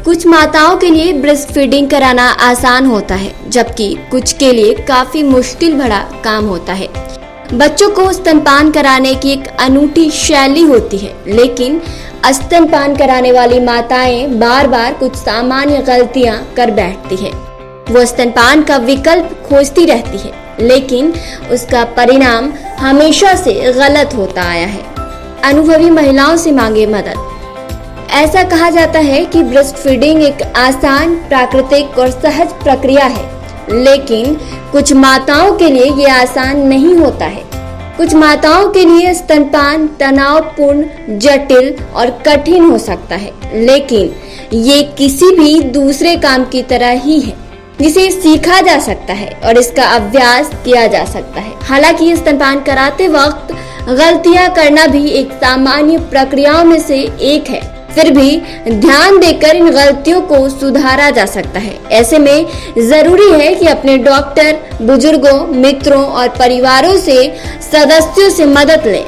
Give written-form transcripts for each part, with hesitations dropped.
कुछ माताओं के लिए ब्रेस्ट फीडिंग कराना आसान होता है, जबकि कुछ के लिए काफी मुश्किल भरा काम होता है। बच्चों को स्तनपान कराने की एक अनूठी शैली होती है, लेकिन स्तनपान कराने वाली माताएं बार बार कुछ सामान्य गलतियां कर बैठती है। वो स्तनपान का विकल्प खोजती रहती है, लेकिन उसका परिणाम हमेशा से गलत होता आया है। अनुभवी महिलाओं से मांगे मदद। ऐसा कहा जाता है कि ब्रेस्ट फीडिंग एक आसान, प्राकृतिक और सहज प्रक्रिया है, लेकिन कुछ माताओं के लिए ये आसान नहीं होता है। कुछ माताओं के लिए स्तनपान तनावपूर्ण, जटिल और कठिन हो सकता है, लेकिन ये किसी भी दूसरे काम की तरह ही है जिसे सीखा जा सकता है और इसका अभ्यास किया जा सकता है। हालांकि स्तनपान कराते वक्त गलतियां करना भी एक सामान्य प्रक्रियाओं में से एक है, फिर भी ध्यान देकर इन गलतियों को सुधारा जा सकता है। ऐसे में जरूरी है कि अपने डॉक्टर, बुजुर्गों, मित्रों और परिवारों से सदस्यों से मदद लें।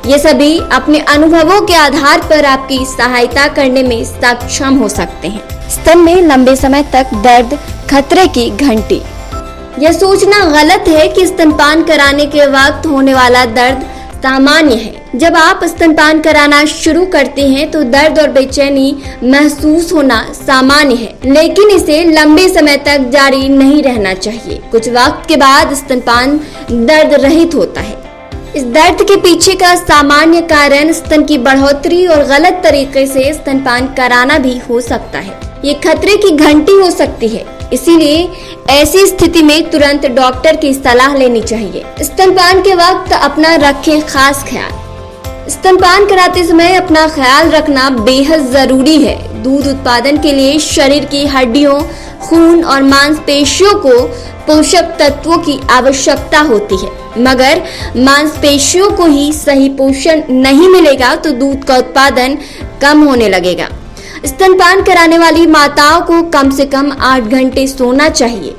ये सभी अपने अनुभवों के आधार पर आपकी सहायता करने में सक्षम हो सकते हैं। स्तन में लंबे समय तक दर्द, खतरे की घंटी। यह सोचना गलत है कि स्तनपान कराने के वक्त होने वाला दर्द सामान्य है। जब आप स्तनपान कराना शुरू करते हैं तो दर्द और बेचैनी महसूस होना सामान्य है, लेकिन इसे लंबे समय तक जारी नहीं रहना चाहिए। कुछ वक्त के बाद स्तनपान दर्द रहित होता है। इस दर्द के पीछे का सामान्य कारण स्तन की बढ़ोतरी और गलत तरीके से स्तनपान कराना भी हो सकता है। ये खतरे की घंटी हो सकती है, इसीलिए ऐसी स्थिति में तुरंत डॉक्टर की सलाह लेनी चाहिए। स्तनपान के वक्त अपना रखें खास ख्याल। स्तनपान कराते समय अपना ख्याल रखना बेहद जरूरी है। दूध उत्पादन के लिए शरीर की हड्डियों, खून और मांसपेशियों को पोषक तत्वों की आवश्यकता होती है, मगर मांसपेशियों को ही सही पोषण नहीं मिलेगा तो दूध का उत्पादन कम होने लगेगा। स्तनपान कराने वाली माताओं को कम से कम 8 घंटे सोना चाहिए।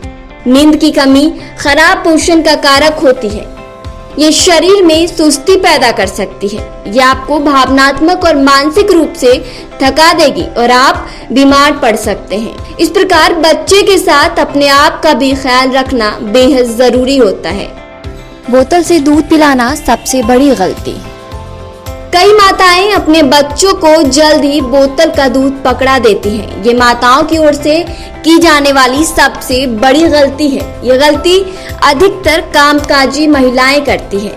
नींद की कमी खराब पोषण का कारक होती है। ये शरीर में सुस्ती पैदा कर सकती है। यह आपको भावनात्मक और मानसिक रूप से थका देगी और आप बीमार पड़ सकते हैं। इस प्रकार बच्चे के साथ अपने आप का भी ख्याल रखना बेहद जरूरी होता है। बोतल से दूध पिलाना सबसे बड़ी गलती। कई माताएं अपने बच्चों को जल्द ही बोतल का दूध पकड़ा देती हैं। ये माताओं की ओर से की जाने वाली सबसे बड़ी गलती है। ये गलती अधिकतर कामकाजी महिलाएं करती हैं,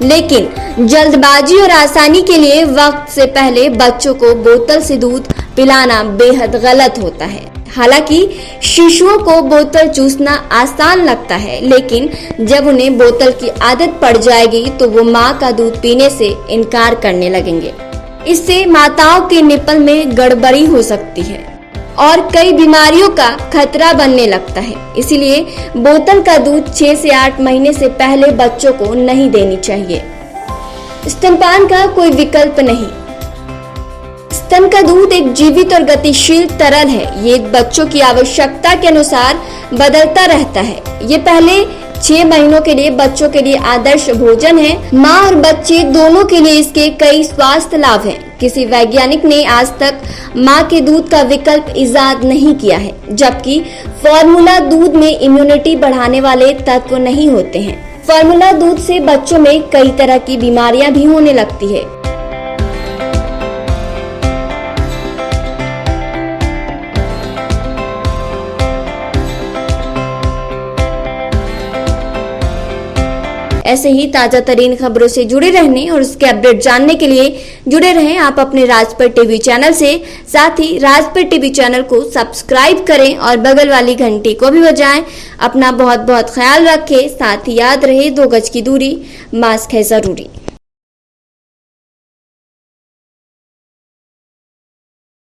लेकिन जल्दबाजी और आसानी के लिए वक्त से पहले बच्चों को बोतल से दूध पिलाना बेहद गलत होता है। हालांकि शिशुओं को बोतल चूसना आसान लगता है, लेकिन जब उन्हें बोतल की आदत पड़ जाएगी तो वो माँ का दूध पीने से इनकार करने लगेंगे। इससे माताओं के निपल में गड़बड़ी हो सकती है और कई बीमारियों का खतरा बनने लगता है। इसीलिए बोतल का दूध 6 से 8 महीने से पहले बच्चों को नहीं देनी चाहिए। स्तनपान का कोई विकल्प नहीं। स्तन का दूध एक जीवित और गतिशील तरल है। ये बच्चों की आवश्यकता के अनुसार बदलता रहता है। ये पहले 6 महीनों के लिए बच्चों के लिए आदर्श भोजन है। माँ और बच्चे दोनों के लिए इसके कई स्वास्थ्य लाभ हैं। किसी वैज्ञानिक ने आज तक माँ के दूध का विकल्प इजाद नहीं किया है, जबकि फॉर्मूला दूध में इम्यूनिटी बढ़ाने वाले तत्व नहीं होते हैं। फॉर्मूला दूध से बच्चों में कई तरह की बीमारियां भी होने लगती है। ऐसे ही ताजा तरीन खबरों से जुड़े रहने और उसके अपडेट जानने के लिए जुड़े रहें आप अपने राजपट टीवी चैनल से। साथ ही राजपट टीवी चैनल को सब्सक्राइब करें और बगल वाली घंटी को भी बजाएं। अपना बहुत बहुत ख्याल रखें। साथ ही याद रहे 2 गज की दूरी, मास्क है जरूरी।